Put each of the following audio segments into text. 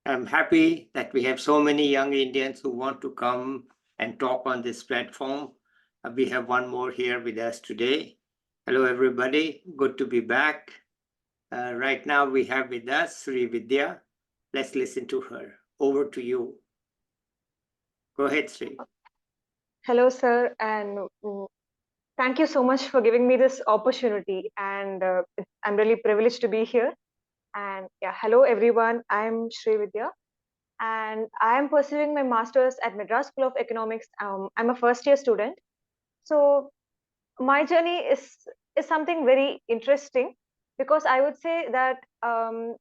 I'm happy that we have so many young Indians who want to come and talk on this platform. We have one more here with us today. Hello, everybody. Good to be back. Right now, we have with us Sri Vidya. Let's listen to her. Over to you. Go ahead, Sri. Hello, sir, and thank you so much for giving me this opportunity. And I'm really privileged to be here. And yeah, hello, everyone. I'm Sri Vidya, and I am pursuing my master's at Madras School of Economics. I'm a first year student. So my journey is something very interesting because I would say that I'm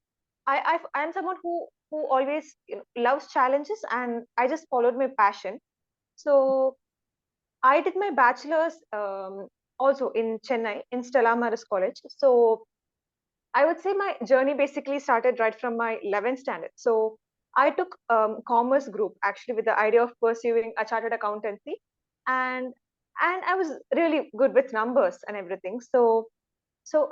someone who always loves challenges, and I just followed my passion. So I did my bachelor's also in Chennai in Stella Maris College. So I would say my journey basically started right from my 11th standard. So I took commerce group actually with the idea of pursuing a chartered accountancy, and I was really good with numbers and everything. So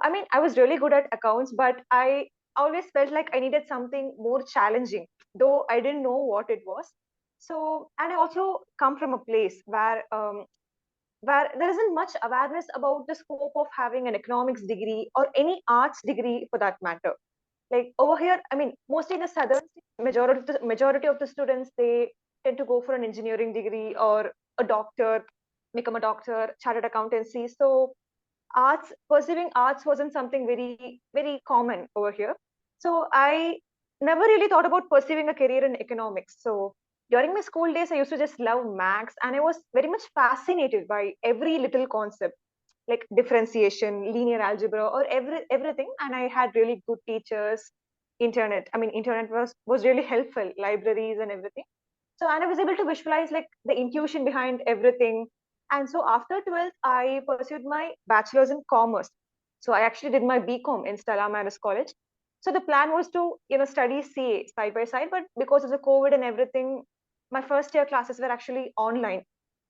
I mean I was really good at accounts, but I always felt like I needed something more challenging, though I didn't know what it was. So and I also come from a place where there isn't much awareness about the scope of having an economics degree or any arts degree for that matter. Like over here, I mean, mostly in the southern states, majority of the students, they tend to go for an engineering degree or a doctor, become a doctor, chartered accountancy. So pursuing arts wasn't something very common over here. So I never really thought about pursuing a career in economics. So during my school days, I used to just love maths, and I was very much fascinated by every little concept like differentiation, linear algebra, or everything. And I had really good teachers. Internet was really helpful, libraries and everything. So and I was able to visualize like the intuition behind everything. And so after 12th, I pursued my bachelor's in commerce. So I actually did my BCom in Stella Maris College. So the plan was to study CA side by side, but because of the COVID and everything, my first year classes were actually online.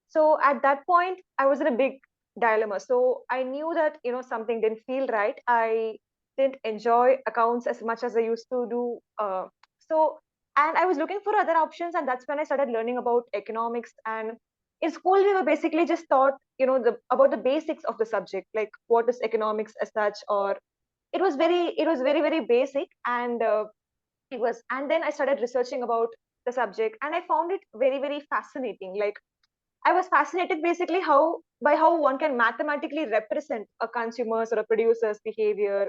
So at that point, I was in a big dilemma. So I knew that something didn't feel right. I didn't enjoy accounts as much as I used to do. So and I was looking for other options, and that's when I started learning about economics. And in school, we were basically just taught about the basics of the subject, like what is economics as such, or it was very basic. And and then I started researching about the subject, and I found it very fascinating. Like I was fascinated basically how one can mathematically represent a consumer's or a producer's behavior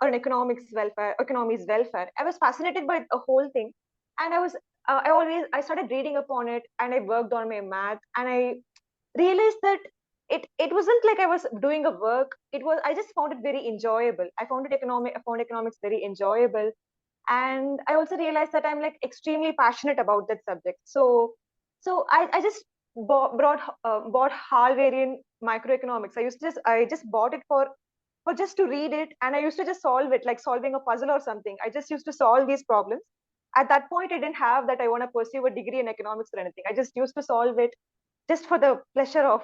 or an economy's welfare. I was fascinated by the whole thing, and I started reading upon it, and I worked on my math, and I realized that it wasn't like I was doing a work. It was I just found it very enjoyable. I found economics very enjoyable, and I also realized that I'm like extremely passionate about that subject. So I just bought Harvarian microeconomics. I just bought it for just to read it, and I used to just solve it like solving a puzzle or something. I just used to solve these problems. At that point, I didn't have that I want to pursue a degree in economics or anything. I just used to solve it just for the pleasure of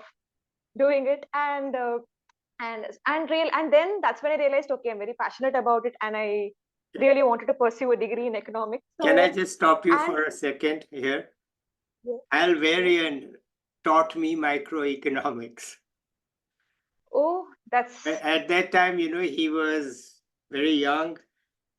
doing it. And then that's when I realized, okay, I'm very passionate about it, and I really wanted to pursue a degree in economics. Can I So just stop you and for a second here? yeah, yeah. Alvarian taught me microeconomics. Oh, that's At that time, he was very young,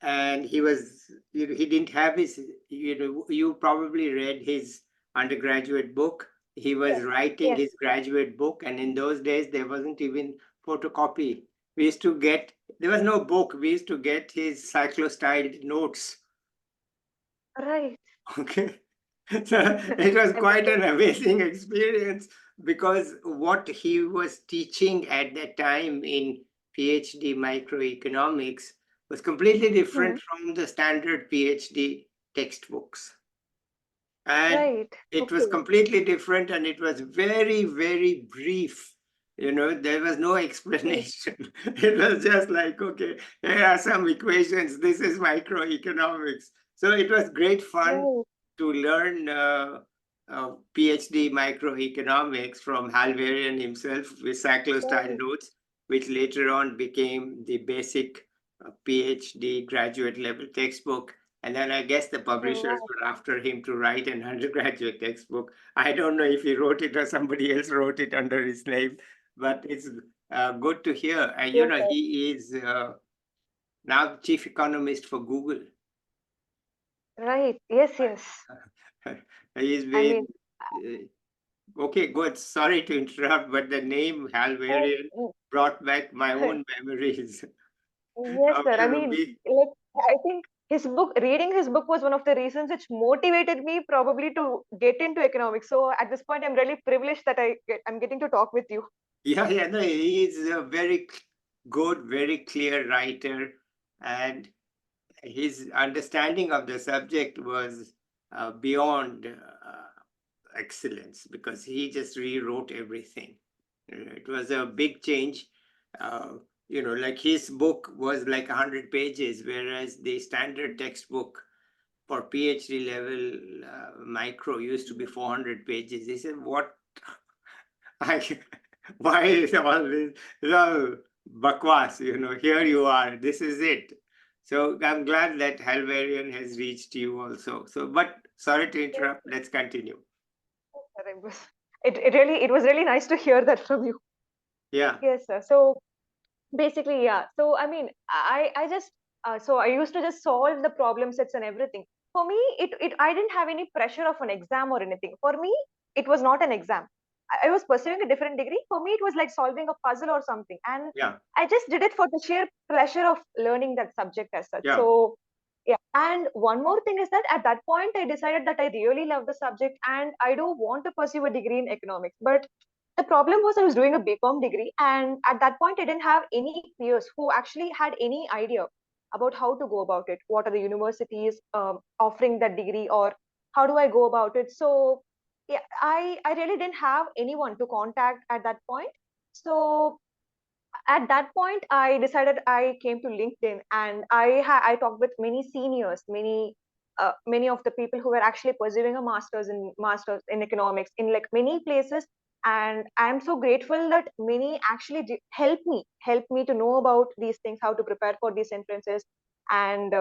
and he didn't have his, you probably read his undergraduate book. He was yes, writing yes, his graduate book, and in those days there wasn't even photocopy. We used to get, there was no book. We used to get his cyclostyled notes. right. Okay. So it was I mean, quite an amazing experience, because what he was teaching at that time in PhD microeconomics was completely hmm, different from the standard PhD textbooks. And right. it was Okay. completely different, and it was very brief. There was no Okay. explanation. It was just like, okay, here are some equations. This is microeconomics. So it was great fun Right. to learn PhD microeconomics from Halvarian himself with cyclostyle Right. notes, which later on became the basic PhD graduate level textbook. And then I guess the publishers Wow. were after him to write an undergraduate textbook. I don't know if he wrote it or somebody else wrote it under his name, but it's good to hear. Yes, sir. He is now chief economist for Google. Right. Yes, yes. He's I mean, been okay, good. Sorry to interrupt, but the name oh, Halvarian brought back my own memories yes, of sir. I mean, like, I think reading his book was one of the reasons which motivated me probably to get into economics. So at this point, I'm really privileged that I'm getting to talk with you. yeah, no, he is a very good, very clear writer, and his understanding of the subject was beyond excellence because he just rewrote everything. It was a big change. Uh, like his book was like 100 pages, whereas the standard textbook for PhD level micro used to be 400 pages. He said, "What? I, why is all this? It's all bakwas, here you are. This is it." So I'm glad that Halvarian has reached you also. So, but sorry to Yes, interrupt. Let's continue. sir. It was really nice to hear that from you. Yeah, Yes, sir. So basically, yeah. So I mean, I just so I used to just solve the problem sets and everything. For me, it I didn't have any pressure of an exam or anything. For me, it was not an exam. I was pursuing a different degree. For me, it was like solving a puzzle or something, and yeah, I just did it for the sheer pleasure of learning that subject as such. yeah. So yeah. And one more thing is that at that point, I decided that I really love the subject and I do want to pursue a degree in economics. But the problem was I was doing a BCom degree, and at that point, I didn't have any peers who actually had any idea about how to go about it. What are the universities offering that degree, or how do I go about it? So, yeah, I really didn't have anyone to contact at that point. So at that point I decided I came to LinkedIn, and I talked with many seniors, many of the people who were actually pursuing a masters in economics in like many places. And I'm so grateful that many actually helped me to know about these things, how to prepare for these entrances. And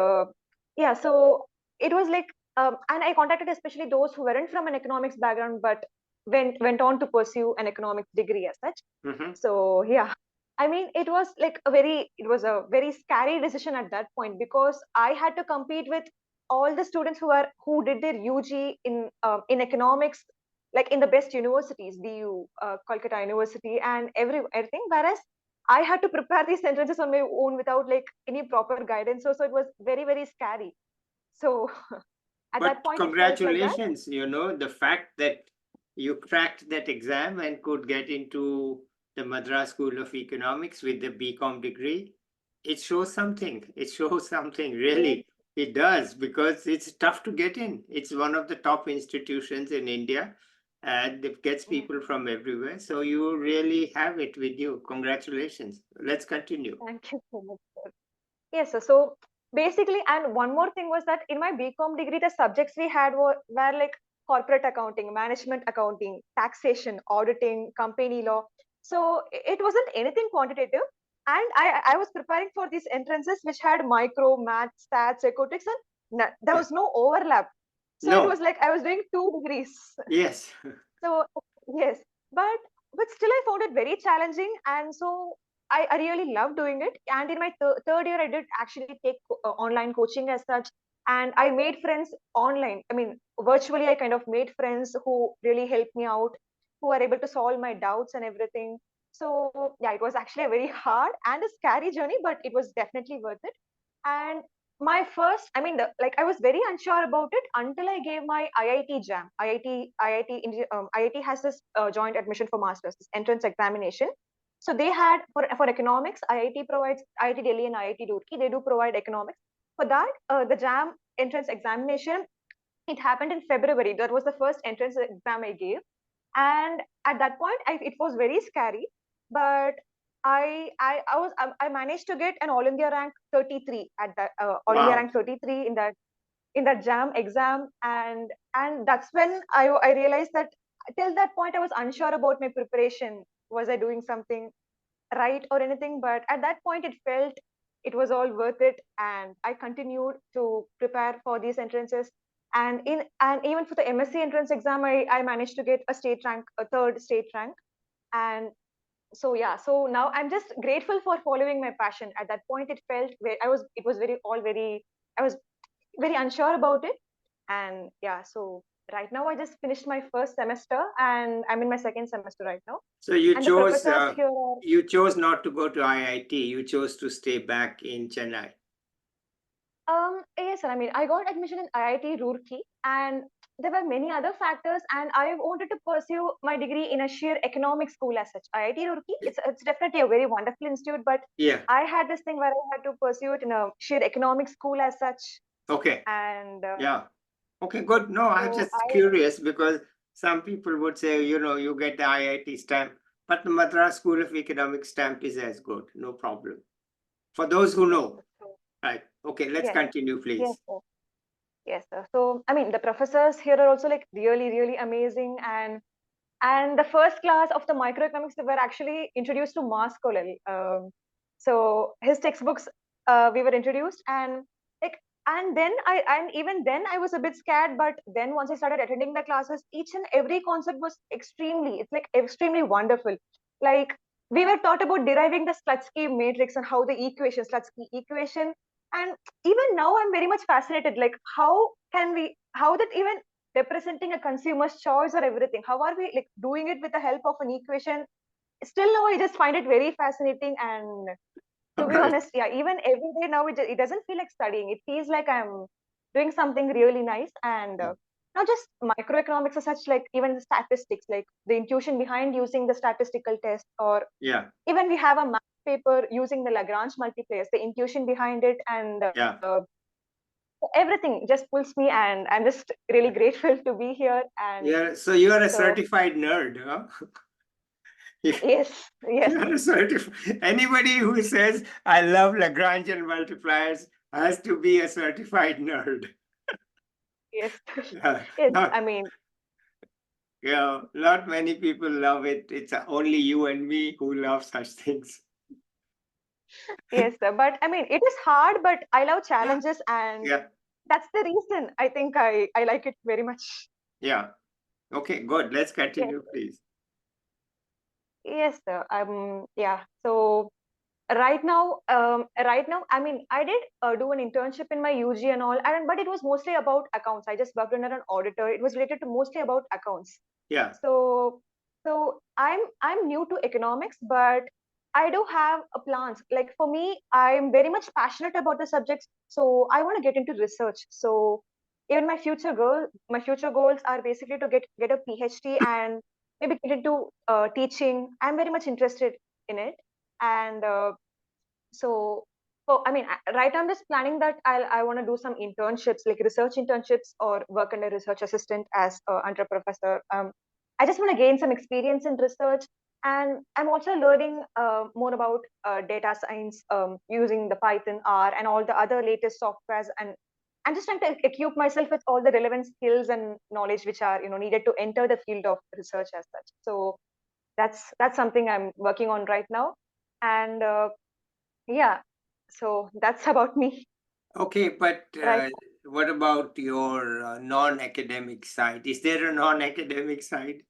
yeah, so it was like and I contacted especially those who weren't from an economics background but went on to pursue an economics degree as such. Hmm. So yeah, I mean, it was a very scary decision at that point because I had to compete with all the students who did their UG in economics, like in the best universities, DU, Kolkata University, and everything. Whereas I had to prepare these sentences on my own without like any proper guidance. So it was very very scary. So at that But point, it felt like that. congratulations, the fact that you cracked that exam and could get into the Madras School of Economics with the BCom degree, it shows something. It shows something, Yes, really. It does, because it's tough to get in. It's one of the top institutions in India, and it gets yes. people from everywhere. So you really have it with you. Congratulations. Let's continue. Thank you so much, sir. Yes, sir. So basically, and one more thing was that in my BCom degree, the subjects we had were like corporate accounting, management accounting, taxation, auditing, company law. So it wasn't anything quantitative. And I was preparing for these entrances which had micro, math, stats, economics, and there was no overlap. So it was No, like I was doing two degrees. yes. So yes, but still I found it very challenging, and so I really love doing it. And in my third year, I did actually take online coaching as such, and I made friends online. I mean, virtually, I kind of made friends who really helped me out, who were able to solve my doubts and everything. So yeah, it was actually a very hard and a scary journey, but it was definitely worth it. And my first, I mean, like I was very unsure about it until I gave my IIT jam. IIT has this joint admission for masters, this entrance examination. So they had for economics, IIT provides IIT Delhi and IIT Roorkee. They do provide economics. For that, the jam entrance examination, it happened in February. That was the first entrance exam I gave, and at that point it was very scary, but I managed to get an all India rank 33 at that all India Wow. rank 33 in that jam exam. And that's when I realized that till that point I was unsure about my preparation. Was I doing something right or anything? But at that point it felt it was all worth it, and I continued to prepare for these entrances. And even for the MSc entrance exam, I managed to get a state rank, a third state rank. And so yeah, so now I'm just grateful for following my passion. At that point, it felt very, it was very all very, I was very unsure about it. And yeah, so right now I just finished my first semester and I'm in my second semester right now. So you And the chose professors here are, you chose not to go to IIT. You chose to stay back in Chennai. yes, sir. I mean, I got admission in IIT Roorkee, and there were many other factors, and I wanted to pursue my degree in a sheer economic school as such. IIT Roorkee, it's definitely a very wonderful institute, but Yeah. I had this thing where I had to pursue it in a sheer economic school as such. Okay. And Yeah. Okay, good. No, I'm so just curious because some people would say, you get the IIT stamp, but the Madras School of Economics stamp is as good. No problem. For those who know. Right. Okay, let's yes, continue, please. yes, sir. Yes, sir. So I mean, the professors here are also like really, really amazing, and the first class of the microeconomics were actually introduced to Mas Kolel. So his textbooks, we were introduced, and like, and even then I was a bit scared, but then once I started attending the classes, each and every concept was it's like extremely wonderful. Like, we were taught about deriving the Slutsky matrix and how the Slutsky equation, and even now I'm very much fascinated, like how that even representing a consumer's choice or everything, how are we like doing it with the help of an equation? Still now I just find it very fascinating. And to be Right. honest, yeah, even every day now it doesn't feel like studying, it feels like I'm doing something really nice. And not just microeconomics as such, like even statistics, like the intuition behind using the statistical test, or Yeah. even we have a math paper using the Lagrange multipliers, the intuition behind it, and Yeah. everything just pulls me, and I'm just really grateful to be here. And Yeah. So you are a so certified nerd, huh? yes, yes, You are a certified. Anybody who says I love Lagrangian multipliers has to be a certified nerd. yes, Yeah. yes. Not, I mean, not many people love it. It's only you and me who love such things. yes, sir. But I mean, it is hard, but I love challenges, and Yeah. that's the reason I think I like it very much. Yeah. Okay, good. Let's Yes, continue, please. yes, sir. Yeah. So right now, I mean, I did do an internship in my UG and all, and but it was mostly about accounts. I just worked under an auditor. It was related to mostly about accounts. Yeah. So I'm new to economics, but I do have a plans. Like for me, I'm very much passionate about the subjects, so I want to get into research. So even my future goals are basically to get a PhD and maybe get into teaching. I'm very much interested in it. And so I mean, right now I'm just planning that I want to do some internships, like research internships, or work under research assistant as under professor. I just want to gain some experience in research, and I'm also learning more about data science, using the Python, R, and all the other latest softwares. And I'm just trying to equip myself with all the relevant skills and knowledge which are needed to enter the field of research as such. So that's something I'm working on right now. And yeah, so that's about me. Okay, but Right. what about your non-academic side? Is there a non-academic side?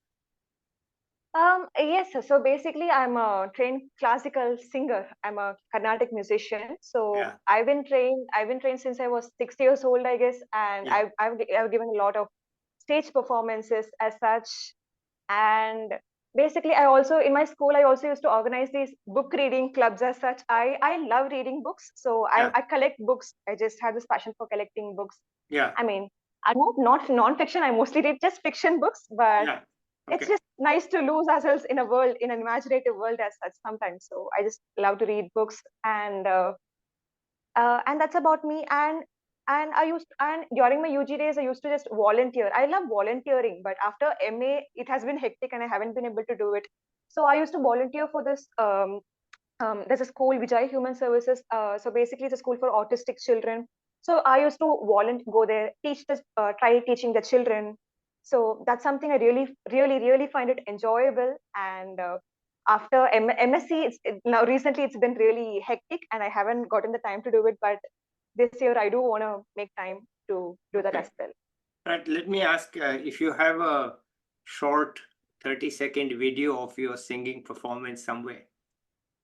Yes, so basically I'm a trained classical singer. I'm a Carnatic musician. So Yeah. I've been trained since I was 6 years old, I guess, and Yeah. I've given a lot of stage performances as such. And basically I also, in my school, I also used to organize these book reading clubs as such. I love reading books, so Yeah. I collect books. I just have this passion for collecting books. Yeah. I mean, I'm not non-fiction. I mostly read just fiction books, but Yeah. it's Okay. just nice to lose ourselves in a world, in an imaginative world as such sometimes. So I just love to read books. And that's about me. And during my UG days, I used to just volunteer. I love volunteering, but after MA, it has been hectic and I haven't been able to do it. So I used to volunteer for this. There's a school, Vijay Human Services. So basically, it's a school for autistic children. So I used to volunteer, go there, try teaching the children. So that's something I really, really, really find it enjoyable. And after MSc, now recently it's been really hectic and I haven't gotten the time to do it. But this year I do want to make time to do that as well. Right, let me ask if you have a short 30-second video of your singing performance somewhere,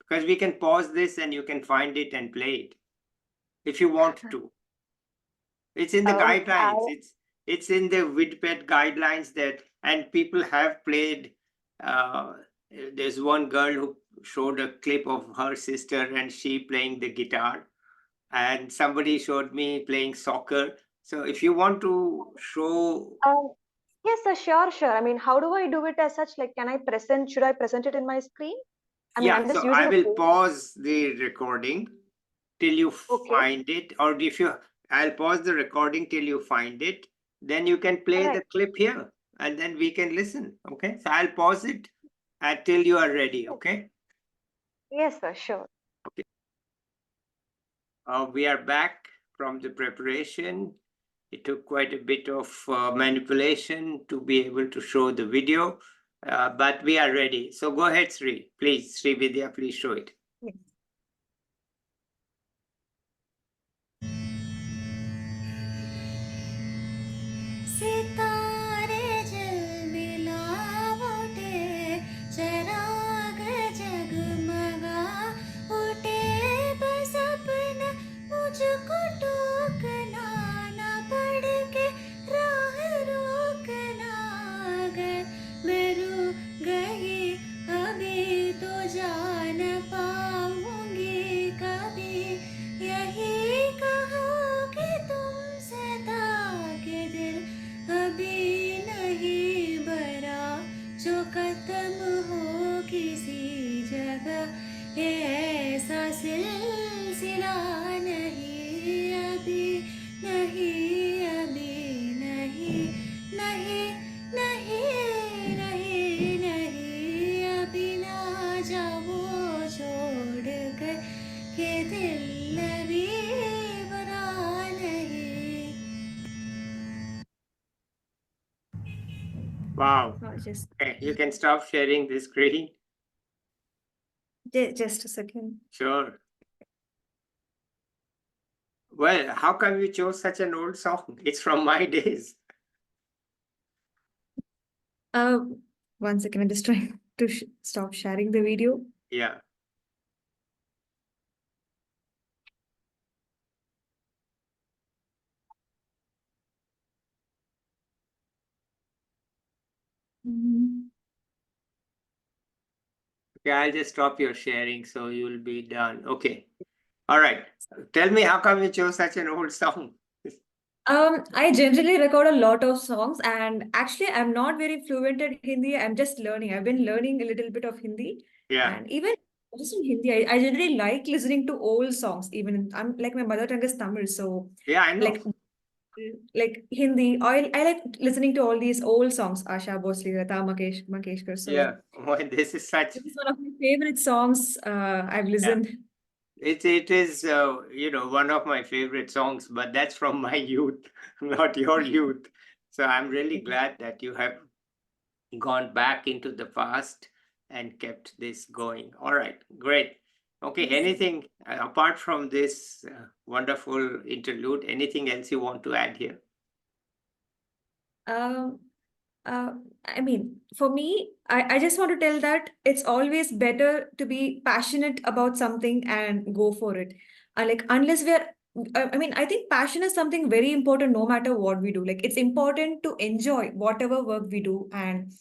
because we can pause this and you can find it and play it if you want to. It's in the guidelines. It's in the Vidped guidelines that, and people have played. There's one girl who showed a clip of her sister and she playing the guitar, and somebody showed me playing soccer. So if you want to show, yes, sir, sure. I mean, how do I do it as such? Like, should I present it in my screen? I mean, yeah, I'm just so using I a will phone. pause the recording till you Okay. find it, or if you, I'll pause the recording till you find it. Then you can play the clip here, and then we can listen. Okay, so I'll pause it until you are ready. Okay. Yes, sir, sure. Okay. We are back from the preparation. It took quite a bit of manipulation to be able to show the video, but we are ready. So go ahead, Sri. Please, Sri Vidya, please show it. Yes. सितारे झिलमिला उठे, चराग जगमगा उठे, बस अपना मुझको टोकना न पड़ के राह रोकना, अगर मैं रुक गई अभी तो जान पाऊंगी कभी, यही कहोगे तुम सदा के दिल अभी नहीं भरा, जो खत्म हो किसी जगह, ये ऐसा सिलसिला नहीं, अभी नहीं, अभी नहीं, नहीं, नहीं, नहीं, नहीं, अभी ना जाओ छोड़ कर के दिल अभी भरा नहीं. Wow. Just Okay, you can stop sharing the screen. just a second. Sure. Well, how come you chose such an old song? It's from my days. One second, I'm just trying to stop sharing the video. Yeah. Okay, I'll just stop your sharing so you'll be done. Okay. All right. Tell me, how come you chose such an old song? I generally record a lot of songs, and actually, I'm not very fluent in Hindi. I'm just learning. I've been learning a little bit of Hindi, Yeah. and even just in Hindi, I generally like listening to old songs. Even I'm like my mother tongue is Tamil, so Yeah, I know. like Hindi. I like listening to all these old songs. Asha Bhosle, Lata Mangeshkar. So Yeah. Well, this is such. this is one of my favorite songs. I've listened. It is one of my favorite songs, but that's from my youth, not your youth. So I'm really glad that you have gone back into the past and kept this going. All right, great. Okay, anything apart from this wonderful interlude, anything else you want to add here? I mean, for me, I just want to tell that it's always better to be passionate about something and go for it. Like, unless I mean, I think passion is something very important no matter what we do. Like, it's important to enjoy whatever work we do. And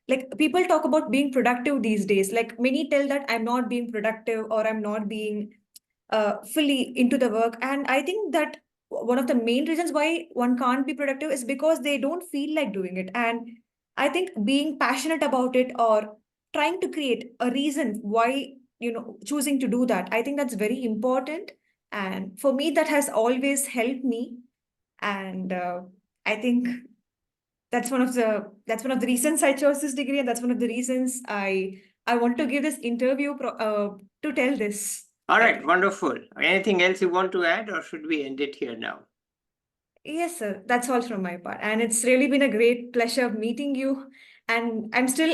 like, people talk about being productive these days. Like, many tell that I'm not being productive or I'm not being fully into the work. And I think that one of the main reasons why one can't be productive is because they don't feel like doing it. And I think being passionate about it or trying to create a reason why, choosing to do that, I think that's very important. And for me, that has always helped me. And I think that's one of the reasons I chose this degree, and that's one of the reasons I want to give this interview to tell this. All right, wonderful. Anything else you want to add, or should we end it here now? Yes, sir. That's all from my part. And it's really been a great pleasure meeting you. And I'm still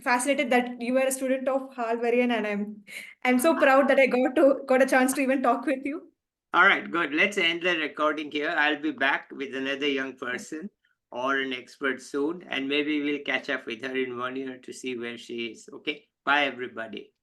fascinated that you were a student of Halvarian, and I'm so proud that I got a chance to even talk with you. All right, good. Let's end the recording here. I'll be back with another young person or an expert soon, and maybe we'll catch up with her in 1 year to see where she is. Okay. Bye, everybody.